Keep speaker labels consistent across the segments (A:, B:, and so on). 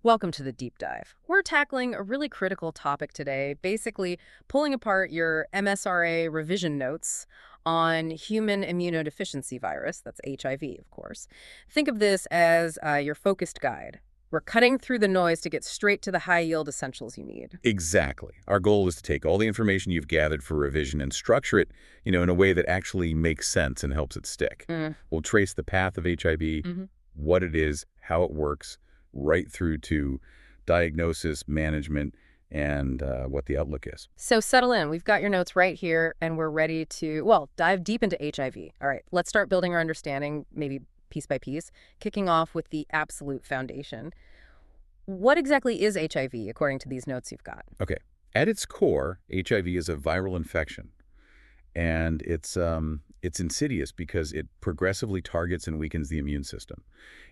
A: Welcome to the deep dive. We're tackling a really critical topic today, basically pulling apart your MSRA revision notes on human immunodeficiency virus, that's HIV, of course. Think of this as your focused guide. We're cutting through the noise to get straight to the high-yield essentials you need.
B: Exactly. Our goal is to take all the information you've gathered for revision and structure it, in a way that actually makes sense and helps it stick. We'll trace the path of HIV, what it is, how it works, right through to diagnosis, management, and what the outlook is.
A: So settle in. We've got your notes right here, and we're ready to, well, dive deep into HIV. All right, let's start building our understanding, maybe piece by piece, kicking off with the absolute foundation. What exactly is HIV, according to these notes you've got?
B: Okay. At its core, HIV is a viral infection, and it's insidious because it progressively targets and weakens the immune system.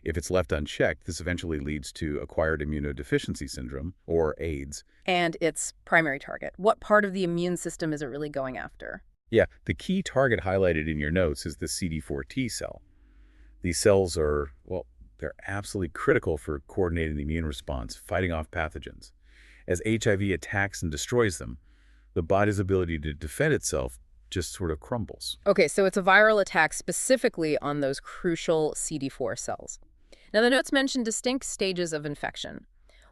B: If it's left unchecked, this eventually leads to acquired immunodeficiency syndrome, or AIDS.
A: And its primary target. What part of the immune system is it really going after?
B: Yeah, the key target highlighted in your notes is the CD4 T-cell. These cells are, well, they're absolutely critical for coordinating the immune response, fighting off pathogens. As HIV attacks and destroys them, the body's ability to defend itself just sort of crumbles.
A: Okay, so it's a viral attack specifically on those crucial CD4 cells. Now, the notes mention distinct stages of infection.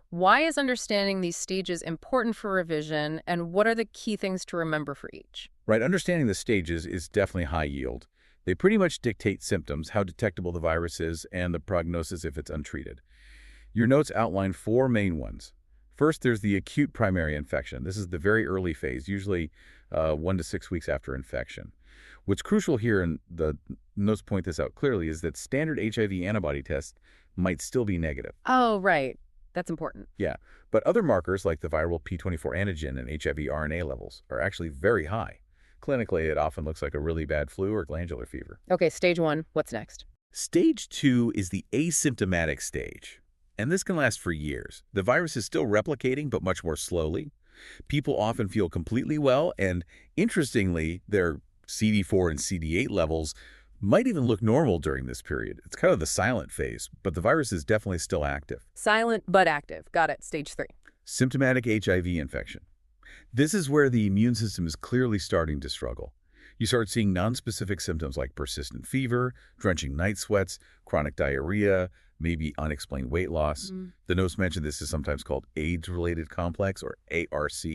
A: Why is understanding these stages important for revision, and what are the key things to remember for each?
B: Right, understanding the stages is definitely high yield. They pretty much dictate symptoms, how detectable the virus is, and the prognosis if it's untreated. Your notes outline 4 main ones. First, there's the acute primary infection. This is the very early phase, usually 1 to 6 weeks after infection. What's crucial here, and the notes point this out clearly, is that standard HIV antibody tests might still be negative.
A: Oh, right. That's important.
B: Yeah, but other markers like the viral P24 antigen and HIV RNA levels are actually very high. Clinically, it often looks like a really bad flu or glandular fever.
A: Okay, stage 1. What's next?
B: Stage 2 is the asymptomatic stage, and this can last for years. The virus is still replicating, but much more slowly. People often feel completely well, and interestingly, their CD4 and CD8 levels might even look normal during this period. It's kind of the silent phase, but the virus is definitely still active.
A: Silent but active. Got it. Stage 3.
B: Symptomatic HIV infection. This is where the immune system is clearly starting to struggle. You start seeing nonspecific symptoms like persistent fever, drenching night sweats, chronic diarrhea, maybe unexplained weight loss. The notes mention this is sometimes called AIDS-related complex, or ARC.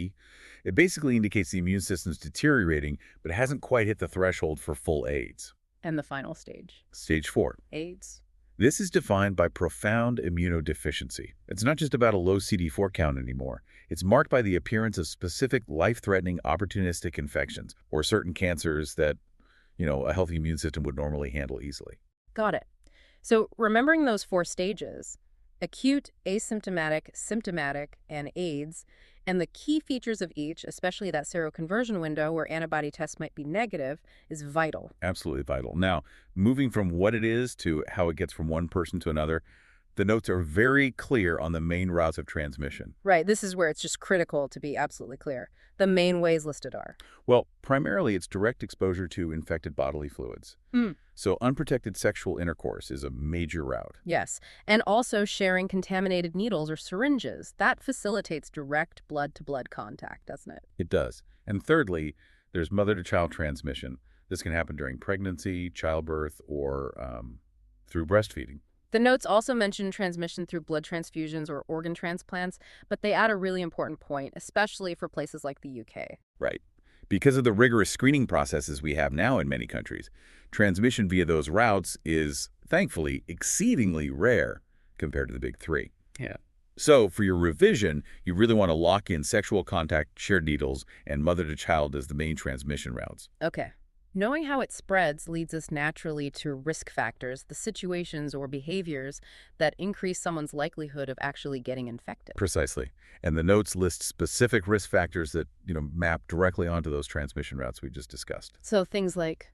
B: It basically indicates the immune system is deteriorating, but hasn't quite hit the threshold for full AIDS.
A: And the final stage.
B: Stage 4.
A: AIDS.
B: This is defined by profound immunodeficiency. It's not just about a low CD4 count anymore. It's marked by the appearance of specific life-threatening opportunistic infections or certain cancers that, a healthy immune system would normally handle easily.
A: Got it. So remembering those 4 stages, acute, asymptomatic, symptomatic, and AIDS, and the key features of each, especially that seroconversion window where antibody tests might be negative, is vital.
B: Absolutely vital. Now, moving from what it is to how it gets from one person to another, the notes are very clear on the main routes of transmission.
A: Right. This is where it's just critical to be absolutely clear. The main ways listed are?
B: Well, primarily it's direct exposure to infected bodily fluids. So unprotected sexual intercourse is a major route.
A: Yes. And also sharing contaminated needles or syringes. That facilitates direct blood-to-blood contact, doesn't it?
B: It does. And thirdly, there's mother-to-child transmission. This can happen during pregnancy, childbirth, or through breastfeeding.
A: The notes also mention transmission through blood transfusions or organ transplants, but they add a really important point, especially for places like the UK.
B: Right. Because of the rigorous screening processes we have now in many countries, transmission via those routes is, thankfully, exceedingly rare compared to the big 3.
A: Yeah.
B: So for your revision, you really want to lock in sexual contact, shared needles, and mother-to-child as the main transmission routes.
A: Okay. Knowing how it spreads leads us naturally to risk factors, the situations or behaviors that increase someone's likelihood of actually getting infected.
B: Precisely. And the notes list specific risk factors that, map directly onto those transmission routes we just discussed.
A: So things like?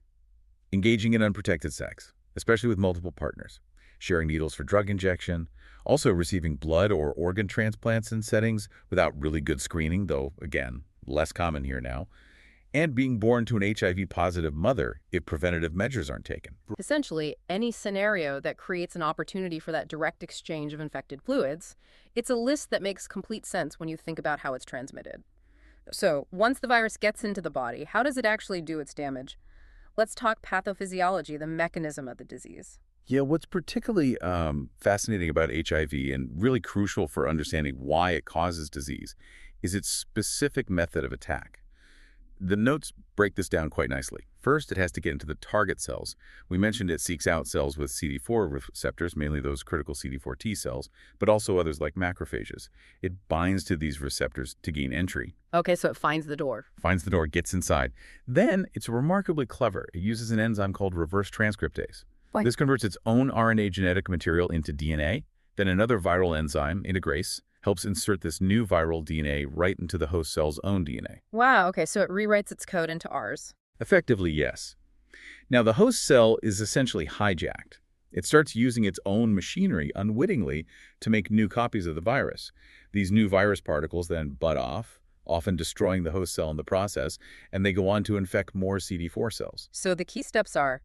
B: Engaging in unprotected sex, especially with multiple partners. Sharing needles for drug injection. Also receiving blood or organ transplants in settings without really good screening, though, again, less common here now. and being born to an HIV-positive mother if preventative measures aren't taken.
A: Essentially, any scenario that creates an opportunity for that direct exchange of infected fluids, it's a list that makes complete sense when you think about how it's transmitted. So, once the virus gets into the body, how does it actually do its damage? Let's talk pathophysiology, the mechanism of the disease.
B: Yeah, what's particularly fascinating about HIV and really crucial for understanding why it causes disease is its specific method of attack. The notes break this down quite nicely. First, it has to get into the target cells. We mentioned it seeks out cells with CD4 receptors, mainly those critical CD4 T-cells, but also others like macrophages. It binds to these receptors to gain entry.
A: Okay, so it finds the door.
B: Finds the door, gets inside. Then, it's remarkably clever. It uses an enzyme called reverse transcriptase.
A: What?
B: This converts its own RNA genetic material into DNA. Then another viral enzyme, integrase, helps insert this new viral DNA right into the host cell's own DNA.
A: Wow, okay, so it rewrites its code into ours.
B: Effectively, yes. Now, the host cell is essentially hijacked. It starts using its own machinery unwittingly to make new copies of the virus. These new virus particles then bud off, often destroying the host cell in the process, and they go on to infect more CD4 cells.
A: So the key steps are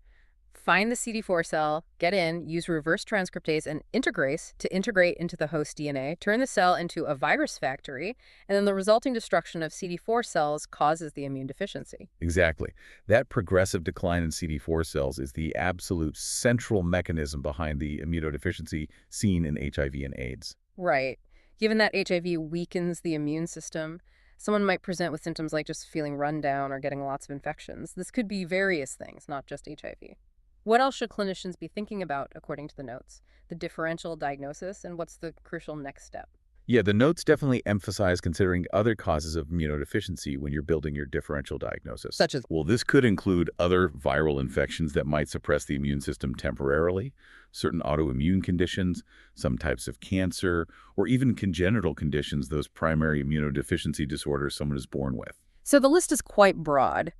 A: find the CD4 cell, get in, use reverse transcriptase and integrase to integrate into the host DNA, turn the cell into a virus factory, and then the resulting destruction of CD4 cells causes the immune deficiency.
B: Exactly. That progressive decline in CD4 cells is the absolute central mechanism behind the immunodeficiency seen in HIV and AIDS.
A: Right. Given that HIV weakens the immune system, someone might present with symptoms like just feeling run down or getting lots of infections. This could be various things, not just HIV. What else should clinicians be thinking about, according to the notes? The differential diagnosis, and what's the crucial next step?
B: Yeah, the notes definitely emphasize considering other causes of immunodeficiency when you're building your differential diagnosis.
A: Such as?
B: Well, this could include other viral infections that might suppress the immune system temporarily, certain autoimmune conditions, some types of cancer, or even congenital conditions, those primary immunodeficiency disorders someone is born with.
A: So the list is quite broad,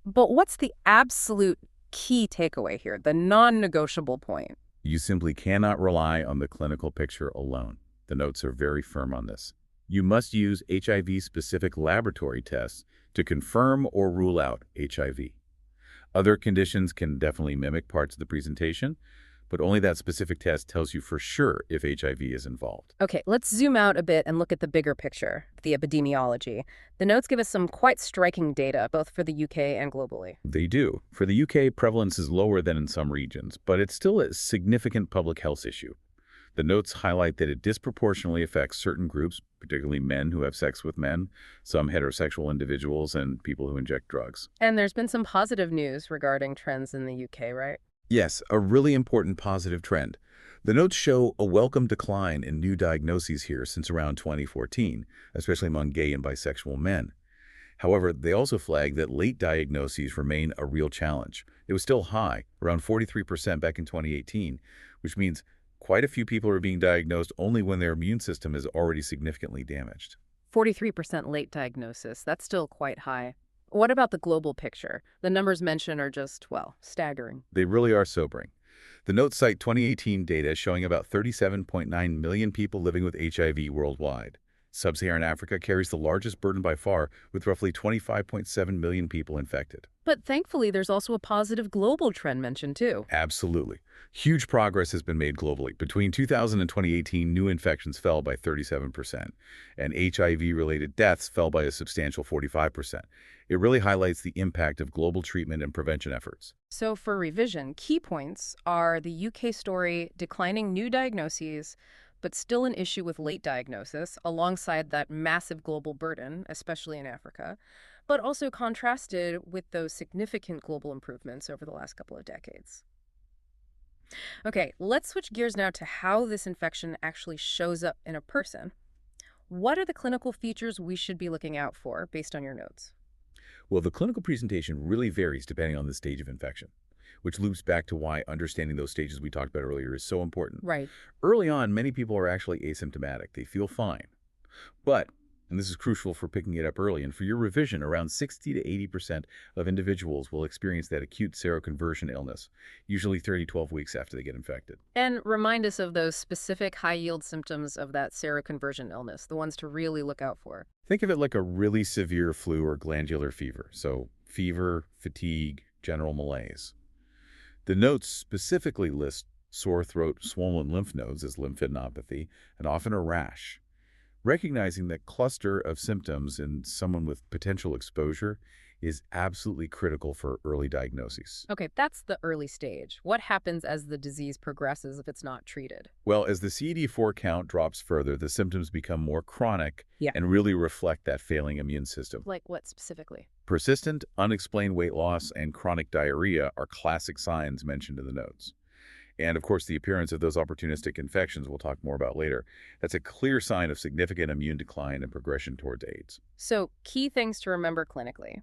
A: but what's the absolute key takeaway here, the non-negotiable point?
B: You simply cannot rely on the clinical picture alone. The notes are very firm on this. You must use HIV-specific laboratory tests to confirm or rule out HIV. Other conditions can definitely mimic parts of the presentation, but only that specific test tells you for sure if HIV is involved.
A: Okay, let's zoom out a bit and look at the bigger picture, the epidemiology. The notes give us some quite striking data, both for the UK and globally.
B: They do. For the UK, prevalence is lower than in some regions, but it's still a significant public health issue. The notes highlight that it disproportionately affects certain groups, particularly men who have sex with men, some heterosexual individuals, and people who inject drugs.
A: And there's been some positive news regarding trends in the UK, right?
B: Yes, a really important positive trend. The notes show a welcome decline in new diagnoses here since around 2014, especially among gay and bisexual men. However, they also flag that late diagnoses remain a real challenge. It was still high, around 43% back in 2018, which means quite a few people are being diagnosed only when their immune system is already significantly damaged.
A: 43% late diagnosis. That's still quite high. What about the global picture? The numbers mentioned are just, well, staggering.
B: They really are sobering. The notes cite 2018 data showing about 37.9 million people living with HIV worldwide. Sub-Saharan Africa carries the largest burden by far, with roughly 25.7 million people infected.
A: But thankfully, there's also a positive global trend mentioned, too.
B: Absolutely. Huge progress has been made globally. Between 2000 and 2018, new infections fell by 37%, and HIV-related deaths fell by a substantial 45%. It really highlights the impact of global treatment and prevention efforts.
A: So for revision, key points are the UK story, declining new diagnoses, but still an issue with late diagnosis, alongside that massive global burden, especially in Africa, but also contrasted with those significant global improvements over the last couple of decades. Okay, let's switch gears now to how this infection actually shows up in a person. What are the clinical features we should be looking out for based on your notes?
B: Well, the clinical presentation really varies depending on the stage of infection, which loops back to why understanding those stages we talked about earlier is so important.
A: Right.
B: Early on, many people are actually asymptomatic. They feel fine. But, and this is crucial for picking it up early, and for your revision, around 60 to 80% of individuals will experience that acute seroconversion illness, usually 30 to 12 weeks after they get infected.
A: And remind us of those specific high-yield symptoms of that seroconversion illness, the ones to really look out for.
B: Think of it like a really severe flu or glandular fever. So fever, fatigue, general malaise. The notes specifically list sore throat, swollen lymph nodes as lymphadenopathy, and often a rash. Recognizing that cluster of symptoms in someone with potential exposure is absolutely critical for early diagnoses.
A: Okay, that's the early stage. What happens as the disease progresses if it's not treated?
B: Well, as the CD4 count drops further, the symptoms become more chronic
A: Yeah.
B: and really reflect that failing immune system.
A: Like what specifically?
B: Persistent, unexplained weight loss and chronic diarrhea are classic signs mentioned in the notes. And of course, the appearance of those opportunistic infections we'll talk more about later. That's a clear sign of significant immune decline and progression towards AIDS.
A: So, key things to remember clinically.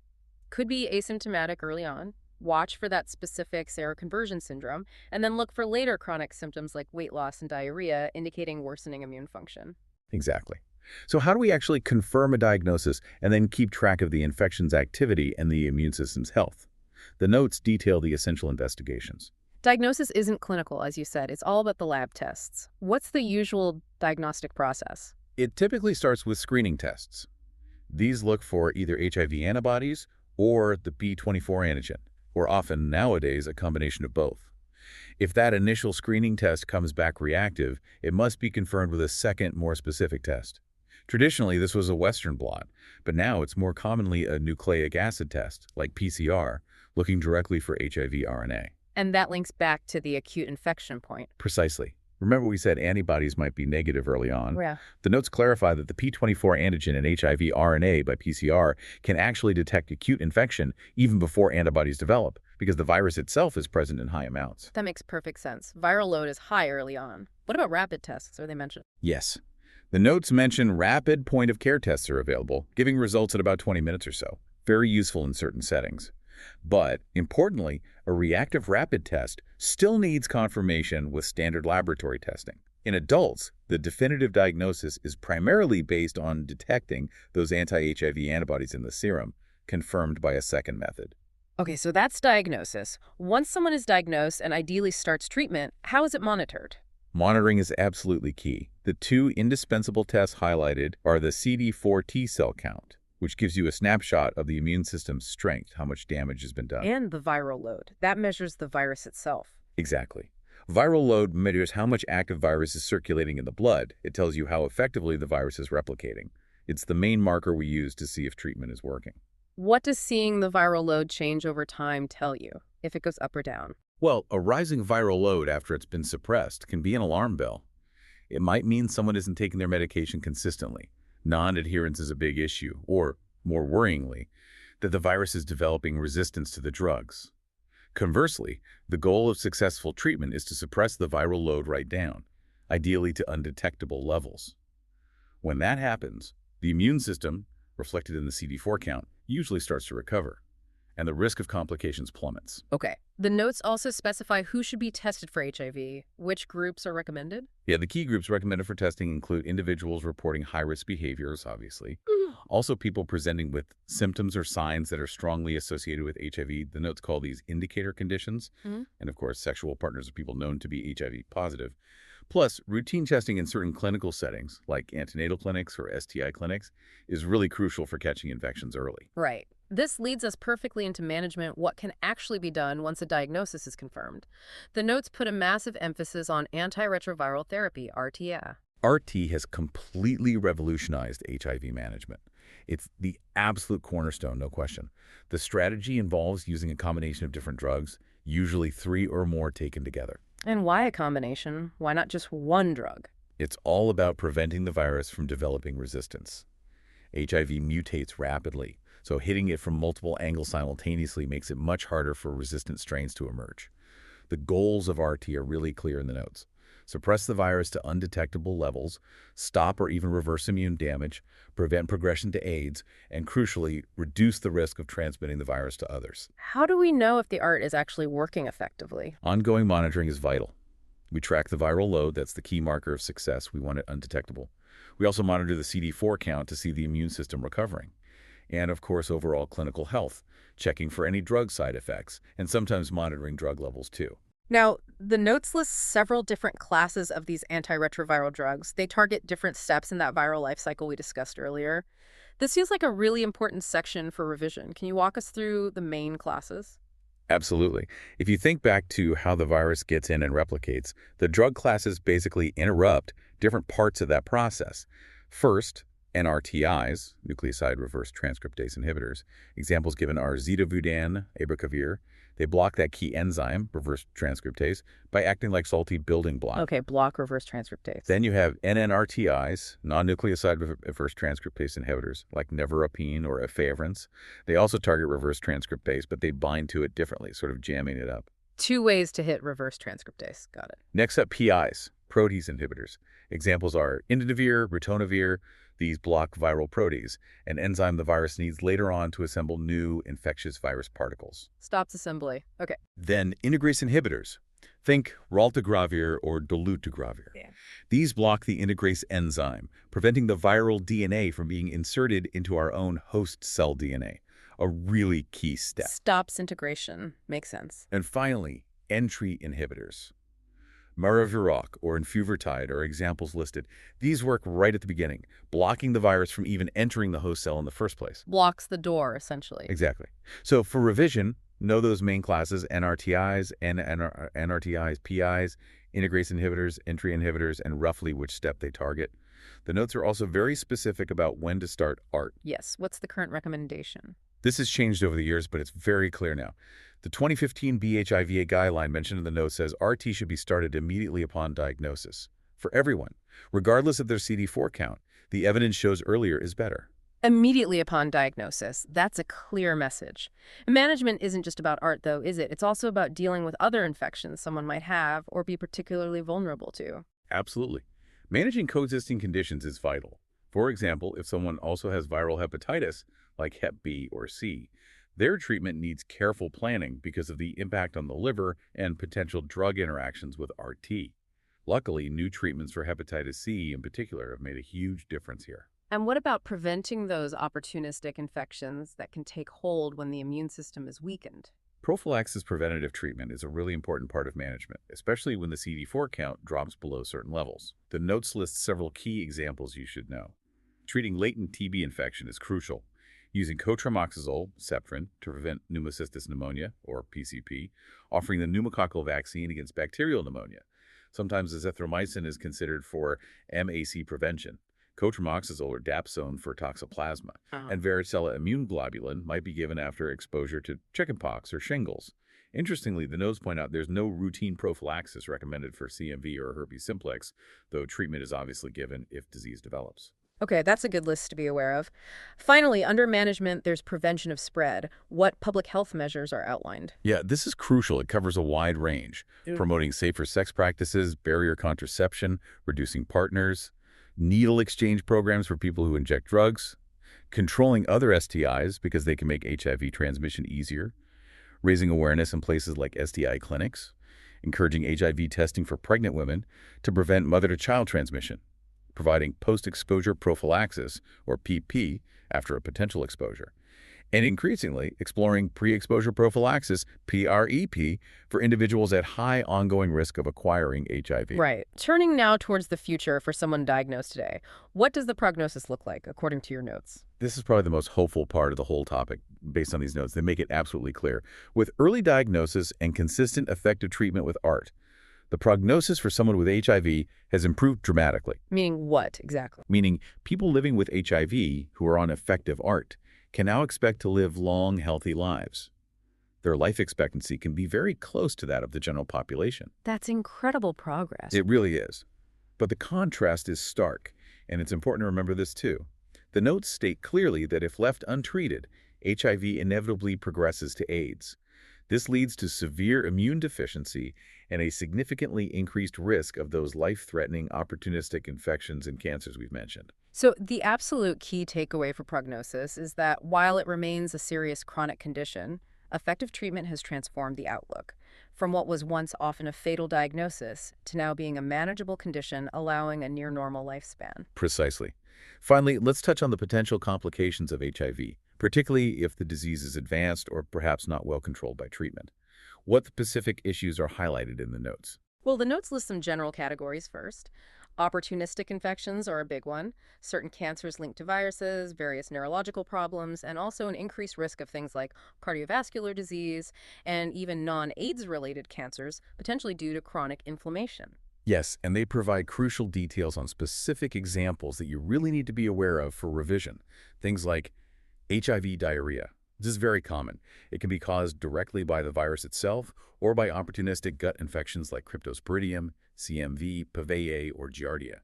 A: Could be asymptomatic early on. Watch for that specific seroconversion syndrome, and then look for later chronic symptoms like weight loss and diarrhea, indicating worsening immune function.
B: Exactly. So how do we actually confirm a diagnosis and then keep track of the infection's activity and the immune system's health? The notes detail the essential investigations.
A: Diagnosis isn't clinical, as you said. It's all about the lab tests. What's the usual diagnostic process?
B: It typically starts with screening tests. These look for either HIV antibodies or the B24 antigen, or often nowadays a combination of both. If that initial screening test comes back reactive, it must be confirmed with a second, more specific test. Traditionally, this was a Western blot, but now it's more commonly a nucleic acid test, like PCR, looking directly for HIV RNA.
A: And that links back to the acute infection point.
B: Precisely. Remember we said antibodies might be negative early on?
A: Yeah.
B: The notes clarify that the P24 antigen in HIV RNA by PCR can actually detect acute infection even before antibodies develop, because the virus itself is present in high amounts.
A: That makes perfect sense. Viral load is high early on. What about rapid tests? Are they mentioned?
B: Yes. The notes mention rapid point-of-care tests are available, giving results in about 20 minutes or so. Very useful in certain settings. But, importantly, a reactive rapid test still needs confirmation with standard laboratory testing. In adults, the definitive diagnosis is primarily based on detecting those anti-HIV antibodies in the serum, confirmed by a second method.
A: Okay, so that's diagnosis. Once someone is diagnosed and ideally starts treatment, how is it monitored?
B: Monitoring is absolutely key. The two indispensable tests highlighted are the CD4 T-cell count, which gives you a snapshot of the immune system's strength, how much damage has been done.
A: And the viral load. That measures the virus itself.
B: Exactly. Viral load measures how much active virus is circulating in the blood. It tells you how effectively the virus is replicating. It's the main marker we use to see if treatment is working.
A: What does seeing the viral load change over time tell you, if it goes up or down?
B: Well, a rising viral load after it's been suppressed can be an alarm bell. It might mean someone isn't taking their medication consistently. Non-adherence is a big issue, or, more worryingly, that the virus is developing resistance to the drugs. Conversely, the goal of successful treatment is to suppress the viral load right down, ideally to undetectable levels. When that happens, the immune system, reflected in the CD4 count, usually starts to recover, and the risk of complications plummets.
A: Okay. The notes also specify who should be tested for HIV. Which groups are recommended?
B: Yeah, the key groups recommended for testing include individuals reporting high-risk behaviors, obviously. Also, people presenting with symptoms or signs that are strongly associated with HIV. The notes call these indicator conditions. And of course, sexual partners of people known to be HIV positive. Plus, routine testing in certain clinical settings, like antenatal clinics or STI clinics, is really crucial for catching infections early.
A: Right. This leads us perfectly into management, what can actually be done once a diagnosis is confirmed. The notes put a massive emphasis on antiretroviral therapy, RTA.
B: RT has completely revolutionized HIV management. It's the absolute cornerstone, no question. The strategy involves using a combination of different drugs, usually 3 or more taken together.
A: And why a combination? Why not just one drug?
B: It's all about preventing the virus from developing resistance. HIV mutates rapidly, so hitting it from multiple angles simultaneously makes it much harder for resistant strains to emerge. The goals of RT are really clear in the notes. Suppress the virus to undetectable levels, stop or even reverse immune damage, prevent progression to AIDS, and crucially, reduce the risk of transmitting the virus to others.
A: How do we know if the ART is actually working effectively?
B: Ongoing monitoring is vital. We track the viral load, that's the key marker of success, we want it undetectable. We also monitor the CD4 count to see the immune system recovering. And of course, overall clinical health, checking for any drug side effects, and sometimes monitoring drug levels too.
A: Now, the notes list several different classes of these antiretroviral drugs. They target different steps in that viral life cycle we discussed earlier. This feels like a really important section for revision. Can you walk us through the main classes?
B: Absolutely. If you think back to how the virus gets in and replicates, the drug classes basically interrupt different parts of that process. First, NRTIs, nucleoside reverse transcriptase inhibitors. Examples given are zidovudine, abacavir. They block that key enzyme, reverse transcriptase, by acting like salty building block.
A: Okay, block reverse transcriptase.
B: Then you have NNRTIs, non-nucleoside reverse transcriptase inhibitors, like nevirapine or efavirenz. They also target reverse transcriptase, but they bind to it differently, sort of jamming it up.
A: Two ways to hit reverse transcriptase. Got it.
B: Next up, PIs, protease inhibitors. Examples are imidavir, ritonavir. These block viral protease, an enzyme the virus needs later on to assemble new infectious virus particles.
A: Stops assembly. Okay.
B: Then integrase inhibitors. Think raltegravir or dolutegravir.
A: Yeah.
B: These block the integrase enzyme, preventing the viral DNA from being inserted into our own host cell DNA, a really key step.
A: Stops integration. Makes sense.
B: And finally, entry inhibitors. Maraviroc or enfuvirtide are examples listed. These work right at the beginning, blocking the virus from even entering the host cell in the first place.
A: Blocks the door, essentially.
B: Exactly. So for revision, know those main classes: NRTIs, NRTIs, PIs, integrase inhibitors, entry inhibitors, and roughly which step they target. The notes are also very specific about when to start ART.
A: Yes. What's the current recommendation?
B: This has changed over the years, but it's very clear now. The 2015 BHIVA guideline mentioned in the note says RT should be started immediately upon diagnosis. For everyone, regardless of their CD4 count, the evidence shows earlier is better.
A: Immediately upon diagnosis. That's a clear message. Management isn't just about ART, though, is it? It's also about dealing with other infections someone might have or be particularly vulnerable to.
B: Absolutely. Managing coexisting conditions is vital. For example, if someone also has viral hepatitis, like Hep B or C, their treatment needs careful planning because of the impact on the liver and potential drug interactions with RT. Luckily, new treatments for hepatitis C in particular have made a huge difference here.
A: And what about preventing those opportunistic infections that can take hold when the immune system is weakened?
B: Prophylaxis preventative treatment is a really important part of management, especially when the CD4 count drops below certain levels. The notes list several key examples you should know. Treating latent TB infection is crucial. Using cotrimoxazole, Septrin, to prevent pneumocystis pneumonia, or PCP, offering the pneumococcal vaccine against bacterial pneumonia. Sometimes azithromycin is considered for MAC prevention. Cotrimoxazole or dapsone for toxoplasma, and varicella immune globulin might be given after exposure to chickenpox or shingles. Interestingly, the notes point out there's no routine prophylaxis recommended for CMV or herpes simplex, though treatment is obviously given if disease develops.
A: Okay, that's a good list to be aware of. Finally, under management, there's prevention of spread. What public health measures are outlined?
B: Yeah, this is crucial. It covers a wide range, promoting safer sex practices, barrier contraception, reducing partners, needle exchange programs for people who inject drugs, controlling other STIs because they can make HIV transmission easier, raising awareness in places like STI clinics, encouraging HIV testing for pregnant women to prevent mother-to-child transmission, providing post-exposure prophylaxis, or PP, after a potential exposure, and increasingly exploring pre-exposure prophylaxis, PrEP, for individuals at high ongoing risk of acquiring HIV.
A: Right. Turning now towards the future for someone diagnosed today, what does the prognosis look like, according to your notes?
B: This is probably the most hopeful part of the whole topic, based on these notes. They make it absolutely clear. With early diagnosis and consistent effective treatment with ART, the prognosis for someone with HIV has improved dramatically.
A: Meaning what, exactly?
B: Meaning people living with HIV who are on effective ART can now expect to live long, healthy lives. Their life expectancy can be very close to that of the general population.
A: That's incredible progress.
B: It really is. But the contrast is stark, and it's important to remember this too. The notes state clearly that if left untreated, HIV inevitably progresses to AIDS. This leads to severe immune deficiency and a significantly increased risk of those life-threatening opportunistic infections and cancers we've mentioned.
A: So the absolute key takeaway for prognosis is that while it remains a serious chronic condition, effective treatment has transformed the outlook from what was once often a fatal diagnosis to now being a manageable condition, allowing a near-normal lifespan.
B: Precisely. Finally, let's touch on the potential complications of HIV, particularly if the disease is advanced or perhaps not well controlled by treatment. What specific issues are highlighted in the notes?
A: Well, the notes list some general categories first. Opportunistic infections are a big one. Certain cancers linked to viruses, various neurological problems, and also an increased risk of things like cardiovascular disease and even non-AIDS related cancers, potentially due to chronic inflammation.
B: Yes, and they provide crucial details on specific examples that you really need to be aware of for revision. Things like HIV diarrhea. This is very common. It can be caused directly by the virus itself or by opportunistic gut infections like Cryptosporidium, CMV, Pavea, or Giardia.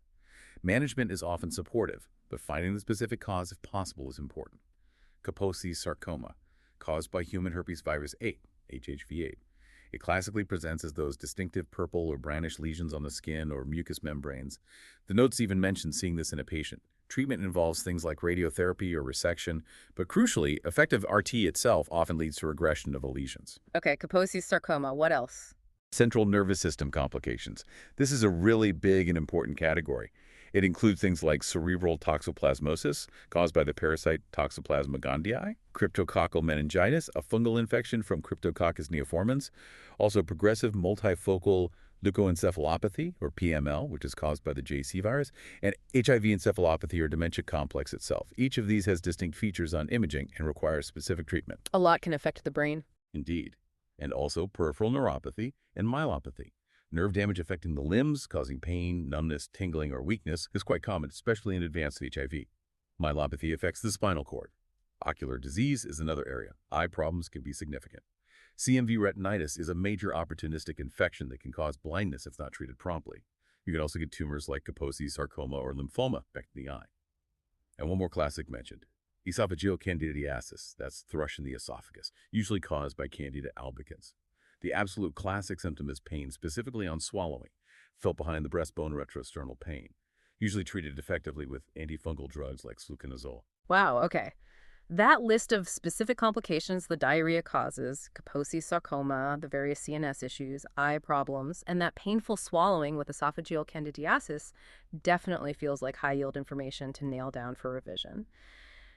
B: Management is often supportive, but finding the specific cause, if possible, is important. Kaposi's sarcoma, caused by human herpes virus 8, HHV8. It classically presents as those distinctive purple or brownish lesions on the skin or mucous membranes. The notes even mention seeing this in a patient. Treatment involves things like radiotherapy or resection, but crucially, effective RT itself often leads to regression of the lesions.
A: Okay, Kaposi's sarcoma, what else?
B: Central nervous system complications. This is a really big and important category. It includes things like cerebral toxoplasmosis, caused by the parasite Toxoplasma gondii, cryptococcal meningitis, a fungal infection from Cryptococcus neoformans, also progressive multifocal leukoencephalopathy, or PML, which is caused by the JC virus, and HIV encephalopathy or dementia complex itself. Each of these has distinct features on imaging and requires specific treatment.
A: A lot can affect the brain.
B: Indeed. And also peripheral neuropathy and myelopathy. Nerve damage affecting the limbs, causing pain, numbness, tingling, or weakness is quite common, especially in advanced HIV. Myelopathy affects the spinal cord. Ocular disease is another area. Eye problems can be significant. CMV retinitis is a major opportunistic infection that can cause blindness if not treated promptly. You can also get tumors like Kaposi's sarcoma or lymphoma affecting the eye. And one more classic mentioned, esophageal candidiasis, that's thrush in the esophagus, usually caused by Candida albicans. The absolute classic symptom is pain, specifically on swallowing, felt behind the breastbone retrosternal pain, usually treated effectively with antifungal drugs like fluconazole.
A: Wow, okay. That list of specific complications the diarrhea causes, Kaposi's sarcoma, the various CNS issues, eye problems, and that painful swallowing with esophageal candidiasis definitely feels like high-yield information to nail down for revision.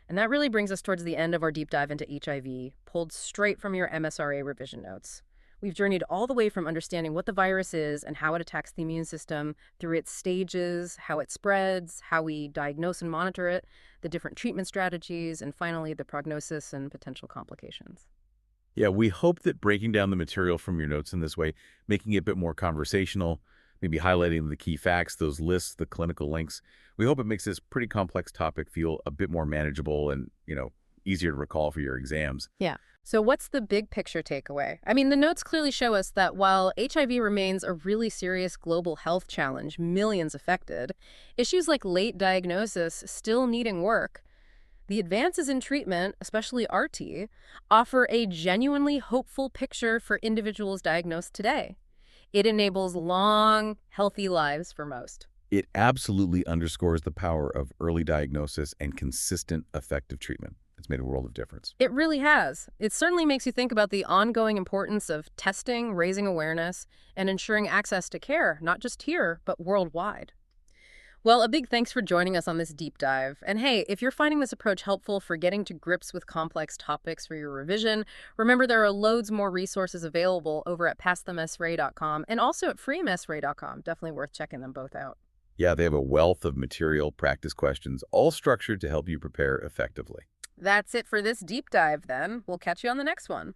A: And that really brings us towards the end of our deep dive into HIV, pulled straight from your MSRA revision notes. We've journeyed all the way from understanding what the virus is and how it attacks the immune system, through its stages, how it spreads, how we diagnose and monitor it, the different treatment strategies, and finally, the prognosis and potential complications.
B: Yeah, we hope that breaking down the material from your notes in this way, making it a bit more conversational, maybe highlighting the key facts, those lists, the clinical links, we hope it makes this pretty complex topic feel a bit more manageable and, easier to recall for your exams.
A: Yeah. So what's the big picture takeaway? I mean, the notes clearly show us that while HIV remains a really serious global health challenge, millions affected, issues like late diagnosis still needing work, the advances in treatment, especially RT, offer a genuinely hopeful picture for individuals diagnosed today. It enables long, healthy lives for most.
B: It absolutely underscores the power of early diagnosis and consistent, effective treatment. It's made a world of difference.
A: It really has. It certainly makes you think about the ongoing importance of testing, raising awareness, and ensuring access to care, not just here, but worldwide. Well, a big thanks for joining us on this deep dive. And hey, if you're finding this approach helpful for getting to grips with complex topics for your revision, remember there are loads more resources available over at passthemsra.com and also at freemsra.com. Definitely worth checking them both out.
B: Yeah, they have a wealth of material, practice questions, all structured to help you prepare effectively.
A: That's it for this deep dive, then. We'll catch you on the next one.